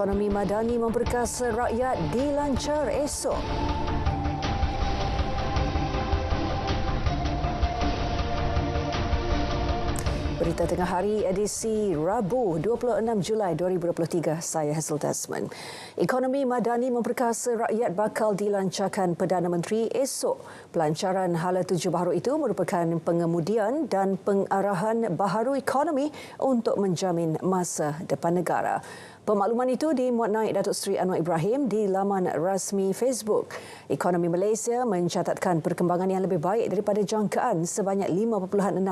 Ekonomi madani memperkasa rakyat dilancar esok. Berita tengah hari edisi Rabu 26 Julai 2023. Saya Hazel Tasman. Ekonomi madani memperkasa rakyat bakal dilancarkan Perdana Menteri esok. Pelancaran hala tuju baharu itu merupakan pengemudian dan pengarahan baharu ekonomi untuk menjamin masa depan negara. Pemakluman itu dimuat naik Datuk Seri Anwar Ibrahim di laman rasmi Facebook. Ekonomi Malaysia mencatatkan perkembangan yang lebih baik daripada jangkaan sebanyak 5.6%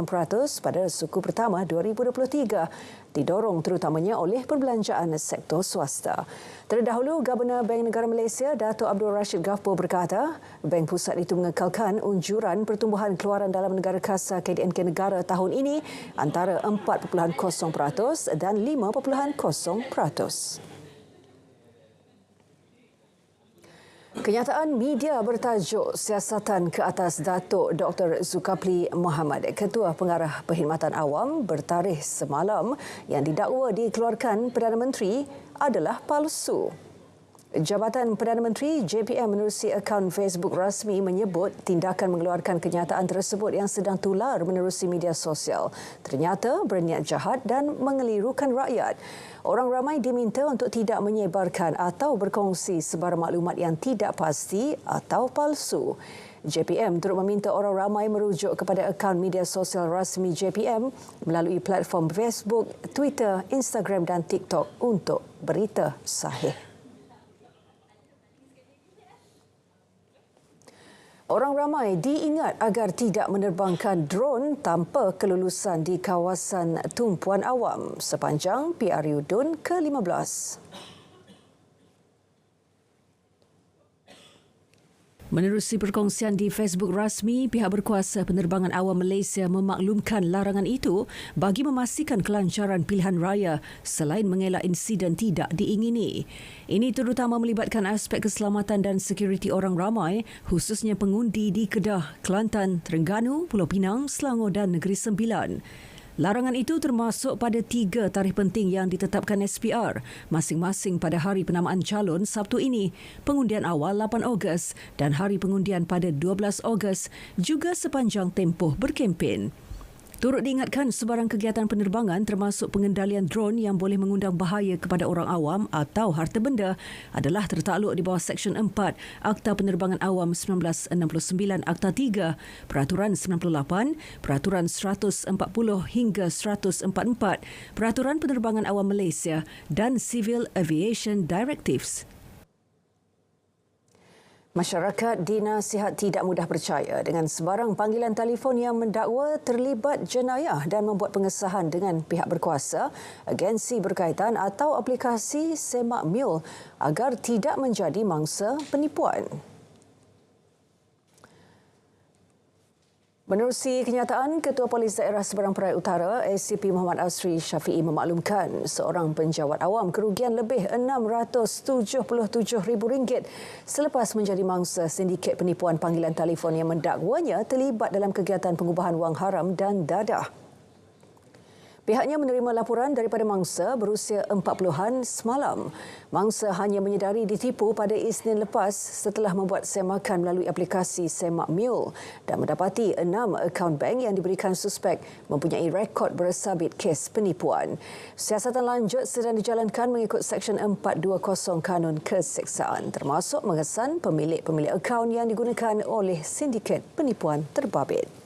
pada suku pertama 2023, didorong terutamanya oleh perbelanjaan sektor swasta. Terdahulu, Governor Bank Negara Malaysia, Dato' Abdul Rashid Ghaffur berkata, Bank Pusat itu mengekalkan unjuran pertumbuhan keluaran dalam negara kasar KDNK negara tahun ini antara 4.0% dan 5.0%. Kenyataan media bertajuk Siasatan ke atas Datuk Dr. Zulkifli Mohamad, Ketua Pengarah Perkhidmatan Awam, bertarikh semalam yang didakwa dikeluarkan Perdana Menteri adalah palsu. Jabatan Perdana Menteri JPM menerusi akaun Facebook rasmi menyebut tindakan mengeluarkan kenyataan tersebut yang sedang tular menerusi media sosial ternyata berniat jahat dan mengelirukan rakyat. Orang ramai diminta untuk tidak menyebarkan atau berkongsi sebarang maklumat yang tidak pasti atau palsu. JPM turut meminta orang ramai merujuk kepada akaun media sosial rasmi JPM melalui platform Facebook, Twitter, Instagram dan TikTok untuk berita sahih. Orang ramai diingat agar tidak menerbangkan drone tanpa kelulusan di kawasan tumpuan awam sepanjang PRU DUN ke-15. Menerusi perkongsian di Facebook rasmi, pihak berkuasa penerbangan awam Malaysia memaklumkan larangan itu bagi memastikan kelancaran pilihan raya selain mengelak insiden tidak diingini. Ini terutama melibatkan aspek keselamatan dan sekuriti orang ramai, khususnya pengundi di Kedah, Kelantan, Terengganu, Pulau Pinang, Selangor dan Negeri Sembilan. Larangan itu termasuk pada 3 tarikh penting yang ditetapkan SPR, masing-masing pada hari penamaan calon Sabtu ini, pengundian awal 8 Ogos dan hari pengundian pada 12 Ogos, juga sepanjang tempoh berkempen. Turut diingatkan sebarang kegiatan penerbangan termasuk pengendalian drone yang boleh mengundang bahaya kepada orang awam atau harta benda adalah tertakluk di bawah Seksyen 4 Akta Penerbangan Awam 1969 Akta 3, Peraturan 98, Peraturan 140 hingga 144, Peraturan Penerbangan Awam Malaysia dan Civil Aviation Directives. Masyarakat dinasihat tidak mudah percaya dengan sebarang panggilan telefon yang mendakwa terlibat jenayah dan membuat pengesahan dengan pihak berkuasa, agensi berkaitan atau aplikasi semak mule agar tidak menjadi mangsa penipuan. Menerusi kenyataan, Ketua Polis Daerah Seberang Perai Utara, ACP Muhammad Asri Syafiee memaklumkan seorang penjawat awam kerugian lebih RM677,000 selepas menjadi mangsa sindiket penipuan panggilan telefon yang mendakwanya terlibat dalam kegiatan pengubahan wang haram dan dadah. Pihaknya menerima laporan daripada mangsa berusia 40-an semalam. Mangsa hanya menyedari ditipu pada Isnin lepas setelah membuat semakan melalui aplikasi Semak Mule dan mendapati 6 akaun bank yang diberikan suspek mempunyai rekod bersabit kes penipuan. Siasatan lanjut sedang dijalankan mengikut Seksyen 420 Kanun Keseksaan, termasuk mengesan pemilik-pemilik akaun yang digunakan oleh sindiket penipuan terbabit.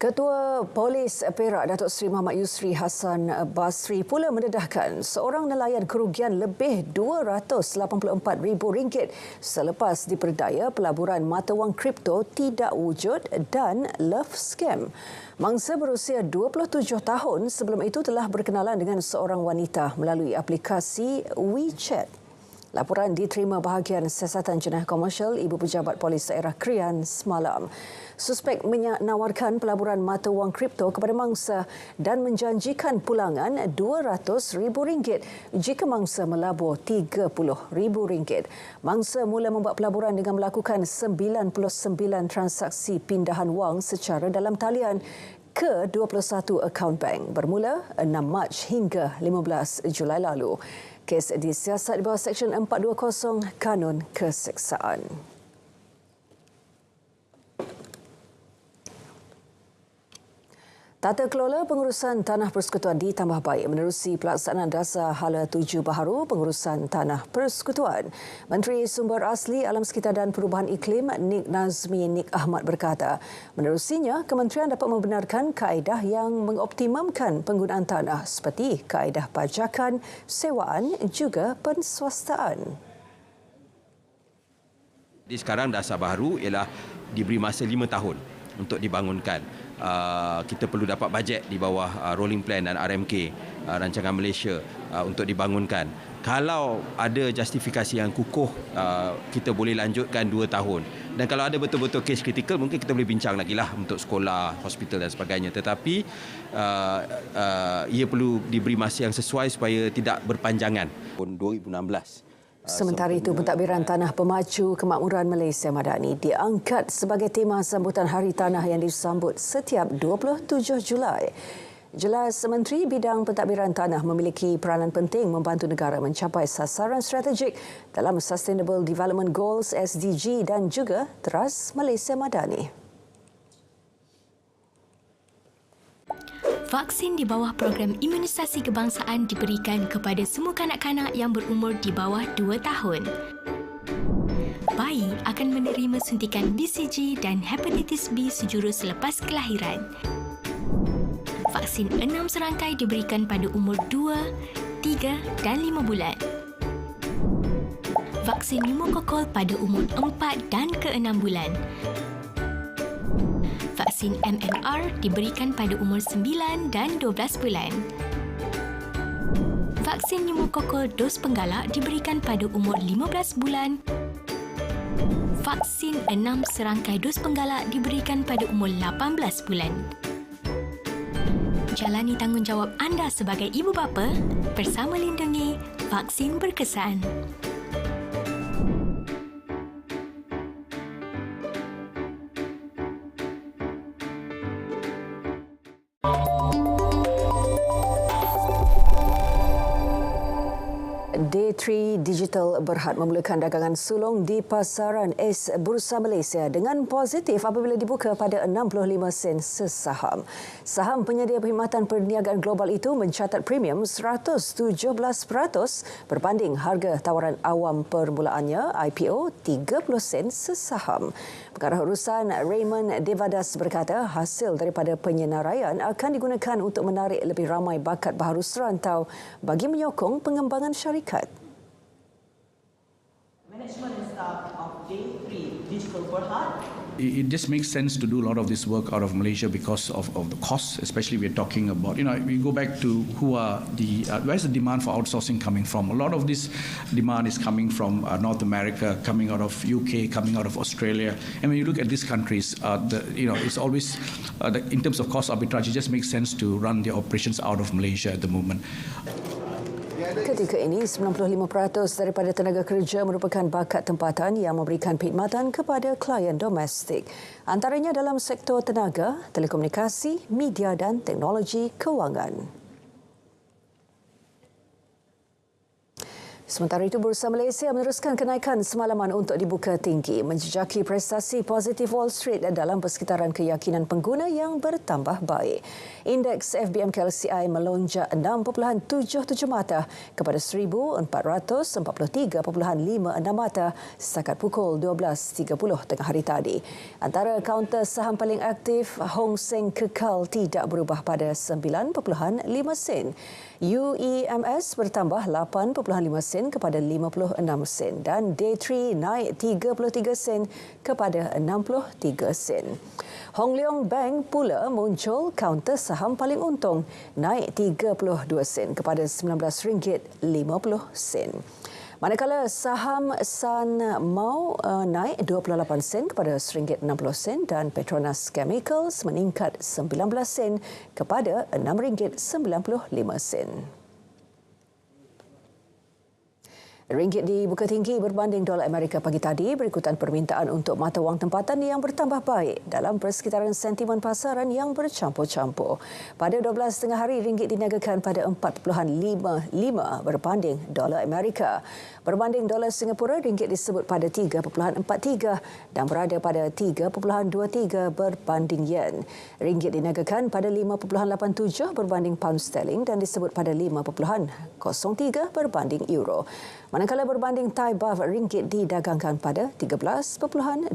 Ketua Polis Perak Datuk Seri Muhammad Yusri Hassan Basri pula mendedahkan seorang nelayan kerugian lebih RM284,000 selepas diperdaya pelaburan mata wang kripto tidak wujud dan love scam. Mangsa berusia 27 tahun sebelum itu telah berkenalan dengan seorang wanita melalui aplikasi WeChat. Laporan diterima bahagian Siasatan Jenayah Komersial Ibu Pejabat Polis Daerah Krian semalam. Suspek menawarkan pelaburan mata wang kripto kepada mangsa dan menjanjikan pulangan RM200,000 jika mangsa melabur RM30,000. Mangsa mula membuat pelaburan dengan melakukan 99 transaksi pindahan wang secara dalam talian. ke-21 akaun bank bermula 6 Mac hingga 15 Julai lalu. Kes disiasat di bawah Seksyen 420 Kanun Keseksaan. Tata kelola pengurusan tanah persekutuan ditambah baik menerusi pelaksanaan dasar Hala 7 baharu pengurusan tanah persekutuan. Menteri Sumber Asli, Alam Sekitar dan Perubahan Iklim Nik Nazmi Nik Ahmad berkata, menerusinya kementerian dapat membenarkan kaedah yang mengoptimumkan penggunaan tanah seperti kaedah pajakan, sewaan juga penswastaan. Jadi sekarang dasar baharu ialah diberi masa 5 tahun untuk dibangunkan. Kita perlu dapat bajet di bawah Rolling Plan dan RMK, Rancangan Malaysia, untuk dibangunkan. Kalau ada justifikasi yang kukuh, kita boleh lanjutkan 2 tahun. Dan kalau ada betul-betul kes kritikal, mungkin kita boleh bincang lagi lah untuk sekolah, hospital dan sebagainya. Tetapi ia perlu diberi masa yang sesuai supaya tidak berpanjangan. Tahun 2016. Sementara itu, pentadbiran Tanah Pemacu Kemakmuran Malaysia Madani diangkat sebagai tema sambutan Hari Tanah yang disambut setiap 27 Julai. Jelas, Menteri Bidang Pentadbiran Tanah memiliki peranan penting membantu negara mencapai sasaran strategik dalam Sustainable Development Goals SDG dan juga Teras Malaysia Madani. Vaksin di bawah program imunisasi kebangsaan diberikan kepada semua kanak-kanak yang berumur di bawah 2 tahun. Bayi akan menerima suntikan BCG dan hepatitis B sejurus selepas kelahiran. Vaksin 6 serangkai diberikan pada umur 2, 3 dan 5 bulan. Vaksin pneumokokal pada umur 4 dan ke-6 bulan. Vaksin MMR diberikan pada umur 9 dan 12 bulan. Vaksin pneumokokal dos penggalak diberikan pada umur 15 bulan. Vaksin 6 serangkai dos penggalak diberikan pada umur 18 bulan. Jalani tanggungjawab anda sebagai ibu bapa bersama lindungi vaksin berkesan. Day3 Digital Berhad memulakan dagangan sulung di pasaran Bursa Malaysia dengan positif apabila dibuka pada 65 sen sesaham. Saham penyedia perkhidmatan perniagaan global itu mencatat premium 117% berbanding harga tawaran awam permulaannya IPO 30 sen sesaham. Pengarah urusan Raymond Devadas berkata hasil daripada penyenaraian akan digunakan untuk menarik lebih ramai bakat baharu serantau bagi menyokong pengembangan syarikat. Management and staff of Day3 Digital Berhad. It just makes sense to do a lot of this work out of Malaysia because of the costs, especially we're talking about, we go back to who are where's the demand for outsourcing coming from? A lot of this demand is coming from North America, coming out of UK, coming out of Australia. And when you look at these countries, it's always, in terms of cost arbitrage, it just makes sense to run the operations out of Malaysia at the moment. Ketika ini, 95% daripada tenaga kerja merupakan bakat tempatan yang memberikan perkhidmatan kepada klien domestik. Antaranya dalam sektor tenaga, telekomunikasi, media dan teknologi kewangan. Sementara itu, Bursa Malaysia meneruskan kenaikan semalaman untuk dibuka tinggi, menjejaki prestasi positif Wall Street dalam persekitaran keyakinan pengguna yang bertambah baik. Indeks FBM KLCI melonjak 6.77 mata kepada 1,443.56 mata setakat pukul 12.30 tengah hari tadi. Antara kaunter saham paling aktif, Hong Seng kekal tidak berubah pada 9.5 sen. UEMS bertambah 8.5 sen kepada 56 sen dan Day3 naik 33 sen kepada 63 sen. Hong Leong Bank pula muncul kaunter saham paling untung, naik 32 sen kepada RM19.50. Manakala saham San Mau naik 28 sen kepada RM1.60 dan Petronas Chemicals meningkat 19 sen kepada RM6.95. Ringgit dibuka tinggi berbanding dolar Amerika pagi tadi berikutan permintaan untuk mata wang tempatan yang bertambah baik dalam persekitaran sentimen pasaran yang bercampur-campur. Pada 12 tengah hari, ringgit diniagakan pada 4.55 berbanding dolar Amerika. Berbanding dolar Singapura, ringgit disebut pada 3.43 dan berada pada 3.23 berbanding yen. Ringgit diniagakan pada 5.87 berbanding pound sterling dan disebut pada 5.03 berbanding euro. Manakala berbanding Thai baht, ringgit didagangkan pada 13.22.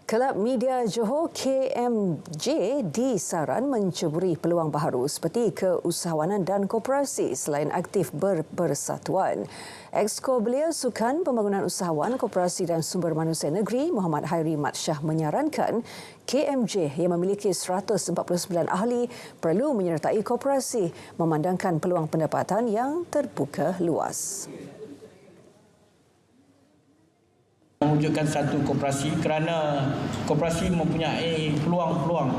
Kelab Media Johor KMJ disaran menceburi peluang baharu seperti keusahawanan dan koperasi selain aktif berpersatuan. Exco Belia Sukan Pembangunan Usahawan, Koperasi dan Sumber Manusia Negeri Muhammad Hairi Mat Shah menyarankan KMJ yang memiliki 149 ahli perlu menyertai koperasi memandangkan peluang pendapatan yang terbuka luas. Mewujudkan satu koperasi kerana koperasi mempunyai peluang-peluang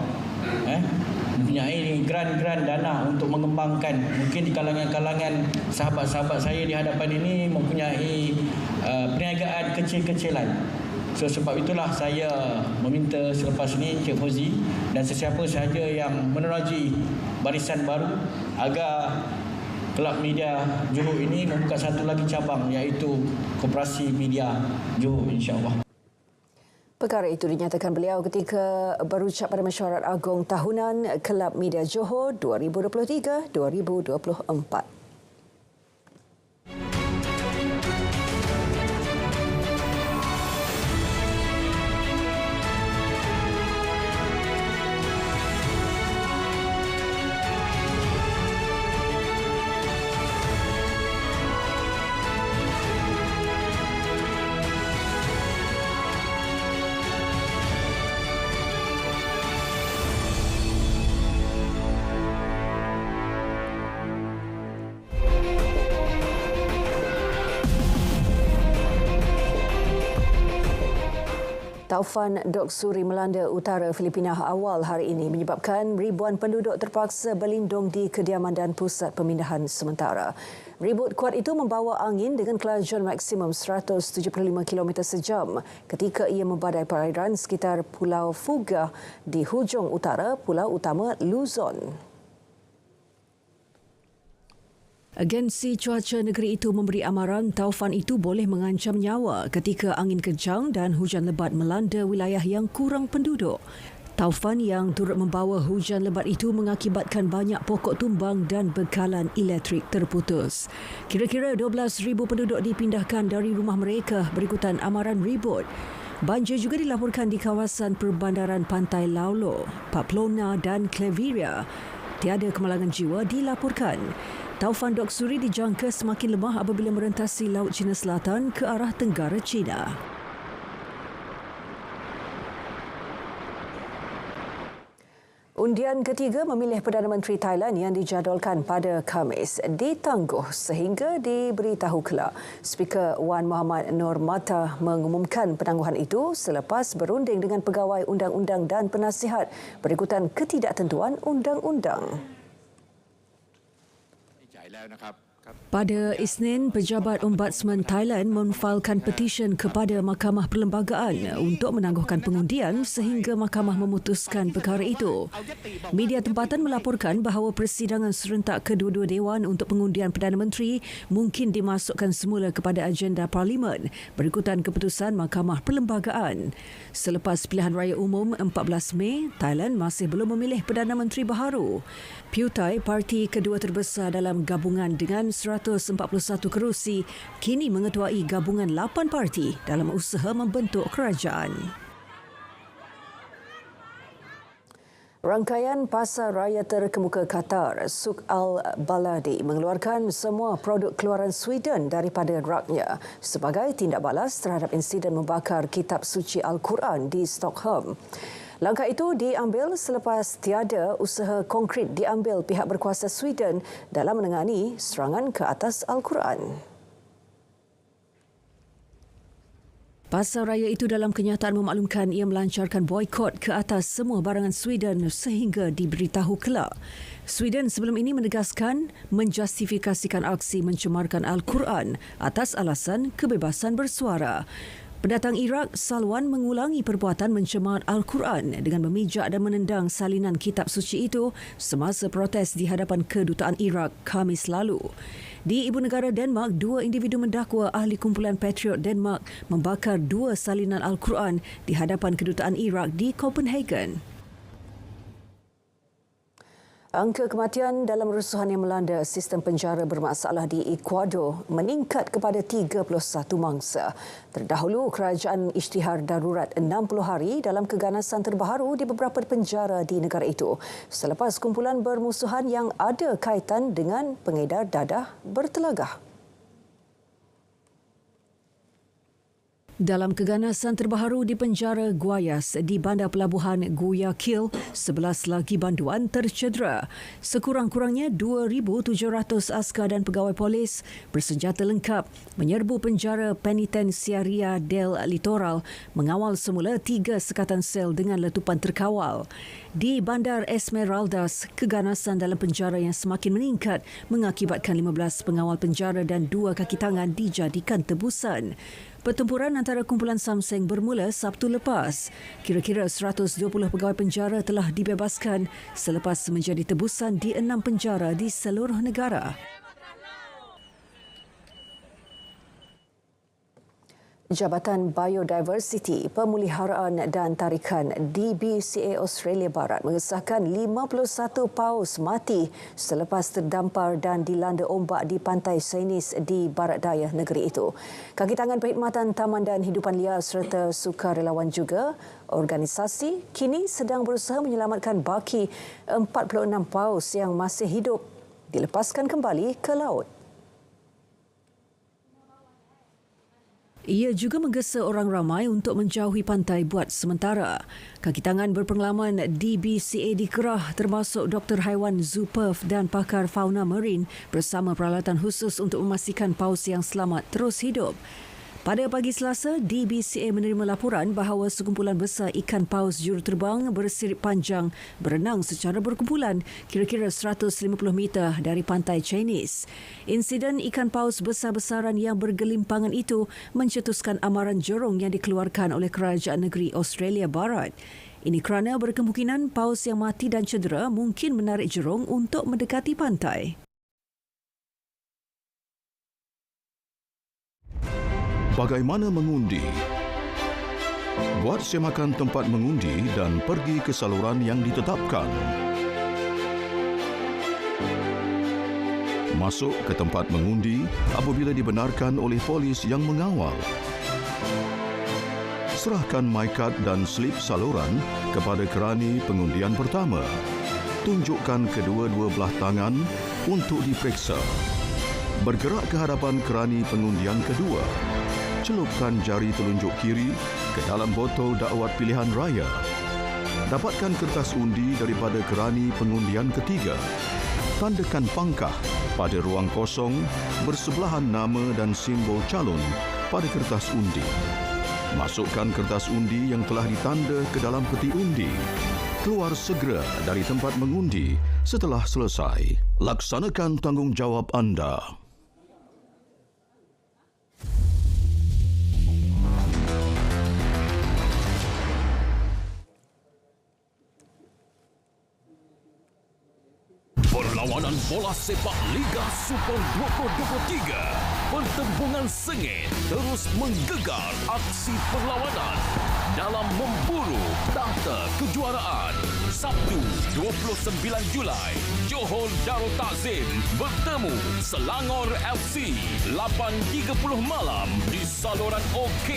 mempunyai grant dana untuk mengembangkan. Mungkin di kalangan-kalangan sahabat-sahabat saya di hadapan ini mempunyai perniagaan kecil-kecilan. So sebab itulah saya meminta selepas ini Encik Fauzi dan sesiapa sahaja yang menerajui barisan baru agar Kelab Media Johor ini membuka satu lagi cabang iaitu Koperasi Media Johor, insya-Allah. Perkara itu dinyatakan beliau ketika berucap pada Mesyuarat Agung Tahunan Kelab Media Johor 2023-2024. Taufan Doksuri melanda utara Filipina awal hari ini menyebabkan ribuan penduduk terpaksa berlindung di kediaman dan pusat pemindahan sementara. Ribut kuat itu membawa angin dengan kelajuan maksimum 175 km sejam ketika ia membadai perairan sekitar Pulau Fuga di hujung utara Pulau Utama Luzon. Agensi cuaca negeri itu memberi amaran taufan itu boleh mengancam nyawa ketika angin kencang dan hujan lebat melanda wilayah yang kurang penduduk. Taufan yang turut membawa hujan lebat itu mengakibatkan banyak pokok tumbang dan bekalan elektrik terputus. Kira-kira 12,000 penduduk dipindahkan dari rumah mereka berikutan amaran ribut. Banjir juga dilaporkan di kawasan perbandaran Pantai Laulo, Pamplona dan Claveria. Tiada kemalangan jiwa dilaporkan. Taufan Doksuri dijangka semakin lemah apabila merentasi Laut Cina Selatan ke arah tenggara China. Undian ketiga memilih Perdana Menteri Thailand yang dijadualkan pada Khamis ditangguh sehingga diberitahu kelak. Speaker Wan Muhammad Nur Mata mengumumkan penangguhan itu selepas berunding dengan pegawai undang-undang dan penasihat berikutan ketidaktentuan undang-undang. Pada Isnin, Pejabat Ombudsman Thailand memfailkan petisyen kepada Mahkamah Perlembagaan untuk menangguhkan pengundian sehingga mahkamah memutuskan perkara itu. Media tempatan melaporkan bahawa persidangan serentak kedua-dua dewan untuk pengundian Perdana Menteri mungkin dimasukkan semula kepada agenda Parlimen berikutan keputusan Mahkamah Perlembagaan. Selepas pilihan raya umum 14 Mei, Thailand masih belum memilih Perdana Menteri baharu. PUTAI, parti kedua terbesar dalam gabungan dengan 141 kerusi, kini mengetuai gabungan 8 parti dalam usaha membentuk kerajaan. Rangkaian pasar raya terkemuka Qatar, Souk Al-Baladi, mengeluarkan semua produk keluaran Sweden daripada raknya sebagai tindak balas terhadap insiden membakar kitab suci Al-Quran di Stockholm. Langkah itu diambil selepas tiada usaha konkret diambil pihak berkuasa Sweden dalam menangani serangan ke atas Al-Quran. Pasar raya itu dalam kenyataan memaklumkan ia melancarkan boikot ke atas semua barangan Sweden sehingga diberitahu kelak. Sweden sebelum ini menegaskan menjustifikasikan aksi mencemarkan Al-Quran atas alasan kebebasan bersuara. Pendatang Iraq, Salwan, mengulangi perbuatan mencemar Al-Quran dengan memijak dan menendang salinan kitab suci itu semasa protes di hadapan kedutaan Iraq Khamis lalu. Di ibu negara Denmark, 2 individu mendakwa ahli kumpulan Patriot Denmark membakar 2 salinan Al-Quran di hadapan kedutaan Iraq di Copenhagen. Angka kematian dalam rusuhan yang melanda sistem penjara bermasalah di Ecuador meningkat kepada 31 mangsa. Terdahulu, kerajaan isytihar darurat 60 hari dalam keganasan terbaru di beberapa penjara di negara itu selepas kumpulan bermusuhan yang ada kaitan dengan pengedar dadah bertelagah. Dalam keganasan terbaru di penjara Guayas di bandar pelabuhan Guayaquil, 11 lagi banduan tercedera. Sekurang-kurangnya 2,700 askar dan pegawai polis bersenjata lengkap menyerbu penjara Penitenciaria del Litoral mengawal semula 3 sekatan sel dengan letupan terkawal. Di bandar Esmeraldas, keganasan dalam penjara yang semakin meningkat mengakibatkan 15 pengawal penjara dan 2 kaki tangan dijadikan tebusan. Pertempuran antara kumpulan Samseng bermula Sabtu lepas. Kira-kira 120 pegawai penjara telah dibebaskan selepas menjadi tebusan di 6 penjara di seluruh negara. Jabatan Biodiversity, Pemuliharaan dan Tarikan DBCA Australia Barat mengesahkan 51 paus mati selepas terdampar dan dilanda ombak di pantai Sainis di barat daya negeri itu. Kaki tangan perkhidmatan taman dan hidupan liar serta sukarelawan juga organisasi kini sedang berusaha menyelamatkan baki 46 paus yang masih hidup dilepaskan kembali ke laut. Ia juga menggesa orang ramai untuk menjauhi pantai buat sementara. Kaki tangan berpengalaman DBCA dikerah termasuk Dr. Haiwan Zoo Perth dan pakar fauna marine bersama peralatan khusus untuk memastikan paus yang selamat terus hidup. Pada pagi Selasa, DBCA menerima laporan bahawa sekumpulan besar ikan paus juruterbang bersirip panjang berenang secara berkumpulan kira-kira 150 meter dari pantai Chinese. Insiden ikan paus besar-besaran yang bergelimpangan itu mencetuskan amaran jerung yang dikeluarkan oleh Kerajaan Negeri Australia Barat. Ini kerana berkemungkinan paus yang mati dan cedera mungkin menarik jerung untuk mendekati pantai. Bagaimana mengundi? Buat semakan tempat mengundi dan pergi ke saluran yang ditetapkan. Masuk ke tempat mengundi apabila dibenarkan oleh polis yang mengawal. Serahkan MyCard dan slip saluran kepada kerani pengundian pertama. Tunjukkan kedua-dua belah tangan untuk diperiksa. Bergerak ke hadapan kerani pengundian kedua. Celupkan jari telunjuk kiri ke dalam botol dakwat pilihan raya. Dapatkan kertas undi daripada kerani pengundian ketiga. Tandakan pangkah pada ruang kosong bersebelahan nama dan simbol calon pada kertas undi. Masukkan kertas undi yang telah ditanda ke dalam peti undi. Keluar segera dari tempat mengundi setelah selesai. Laksanakan tanggungjawab anda. Perlawanan bola sepak Liga Super 2023. Pertembungan sengit terus menggegar aksi perlawanan dalam memburu tahta kejuaraan. Sabtu 29 Julai, Johor Darul Takzim bertemu Selangor FC 8.30 malam di saluran OK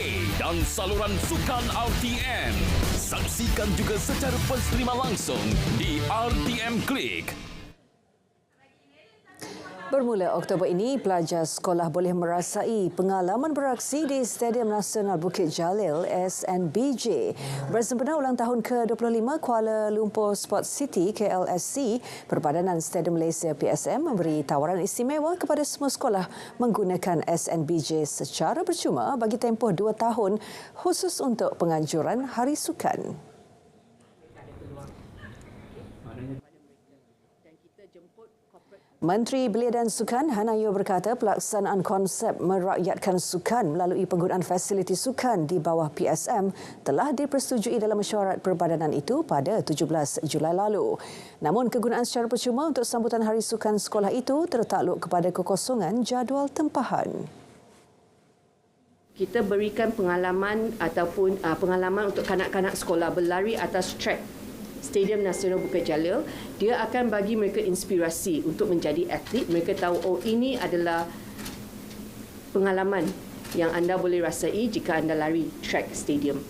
dan saluran Sukan RTM. Saksikan juga secara pensterima langsung di RTM Klik. Bermula Oktober ini, pelajar sekolah boleh merasai pengalaman beraksi di Stadium Nasional Bukit Jalil SNBJ. Bersempena ulang tahun ke-25 Kuala Lumpur Sports City KLSC, Perbadanan Stadium Malaysia PSM memberi tawaran istimewa kepada semua sekolah menggunakan SNBJ secara percuma bagi tempoh 2 tahun khusus untuk penganjuran Hari Sukan. Menteri Belia dan Sukan Hanayo berkata pelaksanaan konsep merakyatkan sukan melalui penggunaan fasiliti sukan di bawah PSM telah dipersetujui dalam mesyuarat perbadanan itu pada 17 Julai lalu. Namun kegunaan secara percuma untuk sambutan Hari Sukan sekolah itu tertakluk kepada kekosongan jadual tempahan. Kita berikan pengalaman pengalaman untuk kanak-kanak sekolah berlari atas trek Stadium Nasional Bukit Jalil. Dia akan bagi mereka inspirasi untuk menjadi atlet. Mereka tahu, oh, ini adalah pengalaman yang anda boleh rasai jika anda lari trek stadium.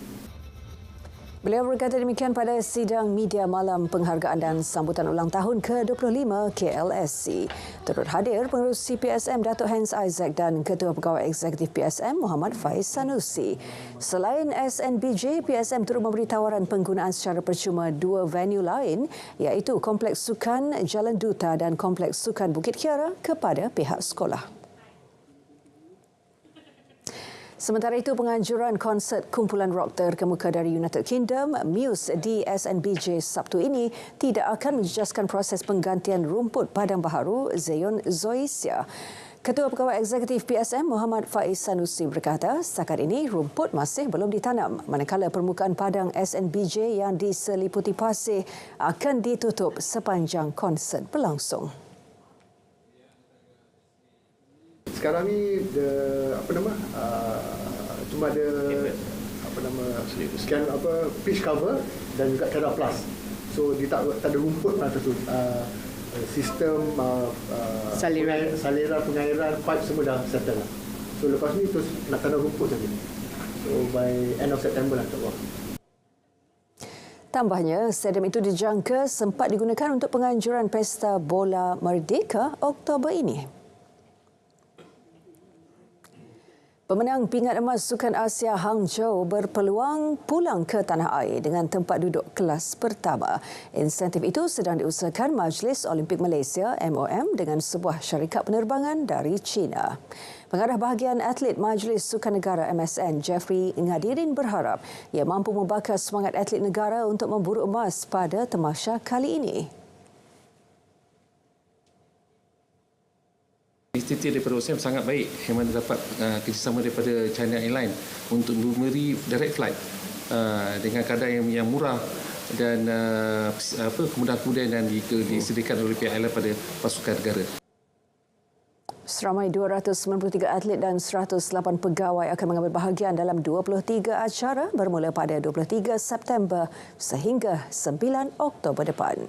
Beliau berkata demikian pada sidang media malam penghargaan dan sambutan ulang tahun ke-25 KLSC. Turut hadir pengerusi PSM Datuk Hans Isaac dan Ketua Pegawai Eksekutif PSM Muhammad Faiz Sanusi. Selain SNBJ, PSM turut memberi tawaran penggunaan secara percuma dua venue lain iaitu Kompleks Sukan Jalan Duta dan Kompleks Sukan Bukit Kiara kepada pihak sekolah. Sementara itu, penganjuran konsert kumpulan rock terkemuka dari United Kingdom, Muse di SNBJ Sabtu ini tidak akan menjejaskan proses penggantian rumput padang baharu Zion Zoysia. Ketua Pegawai Eksekutif PSM Muhammad Faiz Sanusi berkata setakat ini rumput masih belum ditanam, manakala permukaan padang SNBJ yang diseliputi pasir akan ditutup sepanjang konsert berlangsung. Sekarang ni cuma ada sekian pitch cover dan juga teraplas. So dia tak ada rumput lah tu. Sistem saliran pengairan pipe semua dah settle lah. So lepas ni terus nak tanam rumput saja. So by end of September lah tak. Tambahnya, stadium itu dijangka sempat digunakan untuk penganjuran Pesta Bola Merdeka Oktober ini. Pemenang pingat emas Sukan Asia Hangzhou berpeluang pulang ke tanah air dengan tempat duduk kelas pertama. Insentif itu sedang diusahakan Majlis Olimpik Malaysia MOM dengan sebuah syarikat penerbangan dari China. Pengarah bahagian atlet Majlis Sukan Negara MSN Jeffrey Ngadirin berharap ia mampu membakar semangat atlet negara untuk memburu emas pada tamasya kali ini. Inisiatif daripada OSM sangat baik yang mana dapat kerjasama daripada China Airlines untuk memberi direct flight dengan kadar yang murah dan kemudahan-kemudahan yang disediakan oleh pihak airline pada pasukan negara. Seramai 293 atlet dan 108 pegawai akan mengambil bahagian dalam 23 acara bermula pada 23 September sehingga 9 Oktober depan.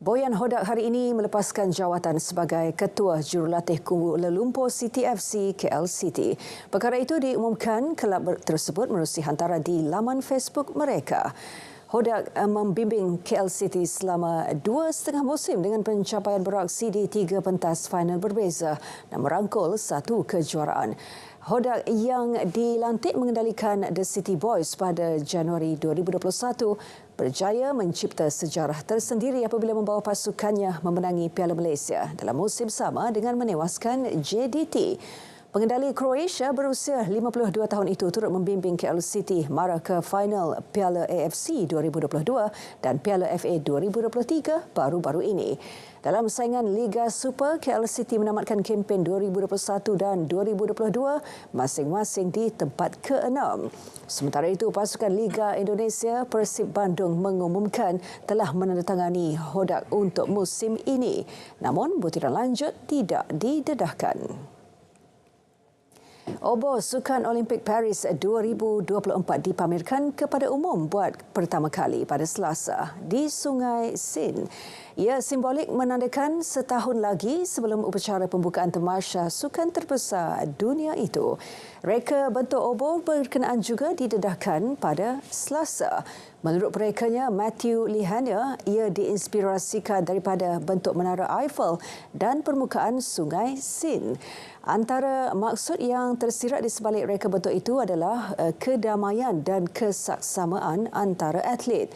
Boyan Hodak hari ini melepaskan jawatan sebagai Ketua Jurulatih Kuala Lumpur City FC KL City. Perkara itu diumumkan kelab tersebut menerusi hantaran di laman Facebook mereka. Hodak membimbing KL City selama 2,5 musim dengan pencapaian beraksi di 3 pentas final berbeza dan merangkul 1 kejuaraan. Hodak yang dilantik mengendalikan The City Boys pada Januari 2021 berjaya mencipta sejarah tersendiri apabila membawa pasukannya memenangi Piala Malaysia dalam musim sama dengan menewaskan JDT. Pengendali Croatia berusia 52 tahun itu turut membimbing KL City mara ke final Piala AFC 2022 dan Piala FA 2023 baru-baru ini. Dalam saingan Liga Super, KL City menamatkan kempen 2021 dan 2022 masing-masing di tempat ke-6. Sementara itu, pasukan Liga Indonesia Persib Bandung mengumumkan telah menandatangani Hodak untuk musim ini. Namun, butiran lanjut tidak didedahkan. Obor Sukan Olimpik Paris 2024 dipamerkan kepada umum buat pertama kali pada Selasa di Sungai Sin. Ia simbolik menandakan setahun lagi sebelum upacara pembukaan tamasya sukan terbesar dunia itu. Reka bentuk obor berkenaan juga didedahkan pada Selasa. Menurut perekanya Matthew Lihania, ia diinspirasikan daripada bentuk Menara Eiffel dan permukaan Sungai Sin. Antara maksud yang tersirat di sebalik reka bentuk itu adalah kedamaian dan kesaksamaan antara atlet.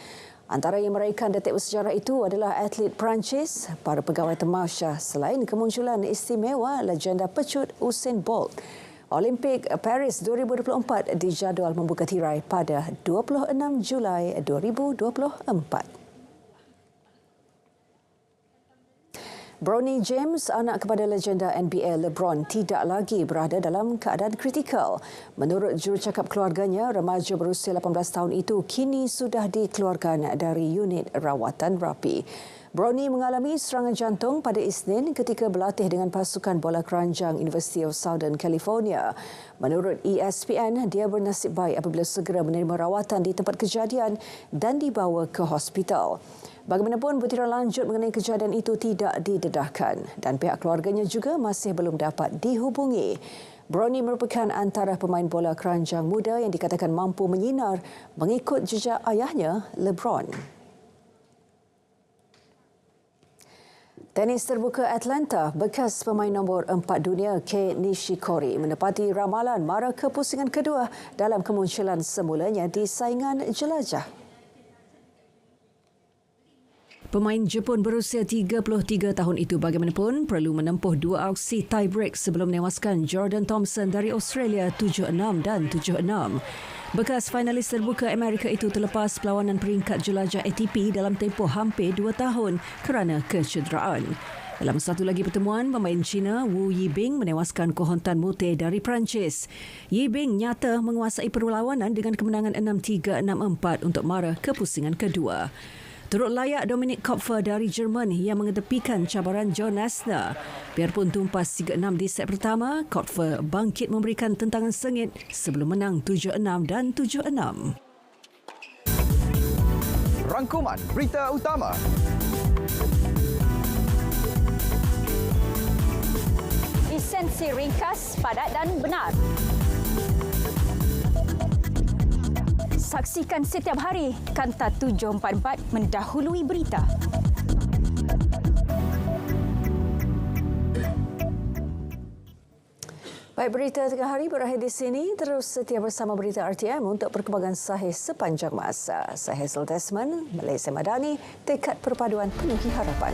Antara yang meraihkan detik bersejarah itu adalah atlet Perancis, para pegawai tamasya selain kemunculan istimewa legenda pecut Usain Bolt. Olimpik Paris 2024 dijadual membuka tirai pada 26 Julai 2024. Bronny James, anak kepada legenda NBA LeBron, tidak lagi berada dalam keadaan kritikal. Menurut jurucakap keluarganya, remaja berusia 18 tahun itu kini sudah dikeluarkan dari unit rawatan rapi. Bronny mengalami serangan jantung pada Isnin ketika berlatih dengan pasukan bola keranjang University of Southern California. Menurut ESPN, dia bernasib baik apabila segera menerima rawatan di tempat kejadian dan dibawa ke hospital. Bagaimanapun, butiran lanjut mengenai kejadian itu tidak didedahkan dan pihak keluarganya juga masih belum dapat dihubungi. Bronny merupakan antara pemain bola keranjang muda yang dikatakan mampu menyinar mengikut jejak ayahnya, LeBron. Tenis terbuka Atlanta, bekas pemain nombor 4 dunia Kei Nishikori menepati ramalan mara kepusingan kedua dalam kemunculan semulanya di saingan jelajah. Pemain Jepun berusia 33 tahun itu bagaimanapun perlu menempuh 2 aksi tie break sebelum menewaskan Jordan Thompson dari Australia 7-6 dan 7-6. Bekas finalis terbuka Amerika itu terlepas perlawanan peringkat jelajah ATP dalam tempoh hampir 2 tahun kerana kecederaan. Dalam satu lagi pertemuan, pemain Cina Wu Yibing menewaskan Kohontan Mute dari Perancis. Yibing nyata menguasai perlawanan dengan kemenangan 6-3, 6-4 untuk mara kepusingan kedua. Turut layak Dominik Kopfer dari Jerman yang mengetepikan cabaran John Isner. Biarpun tumpas 3-6 di set pertama, Kopfer bangkit memberikan tentangan sengit sebelum menang 7-6 dan 7-6. Rangkuman berita utama. Esensi ringkas, padat dan benar. Saksikan setiap hari Kanta 744 mendahului berita. Baik, berita tengah hari berakhir di sini. Terus setia bersama berita RTM untuk perkembangan sahih sepanjang masa. Saya Hazel Desmond, Malaysia Madani, tekad perpaduan penuhi harapan.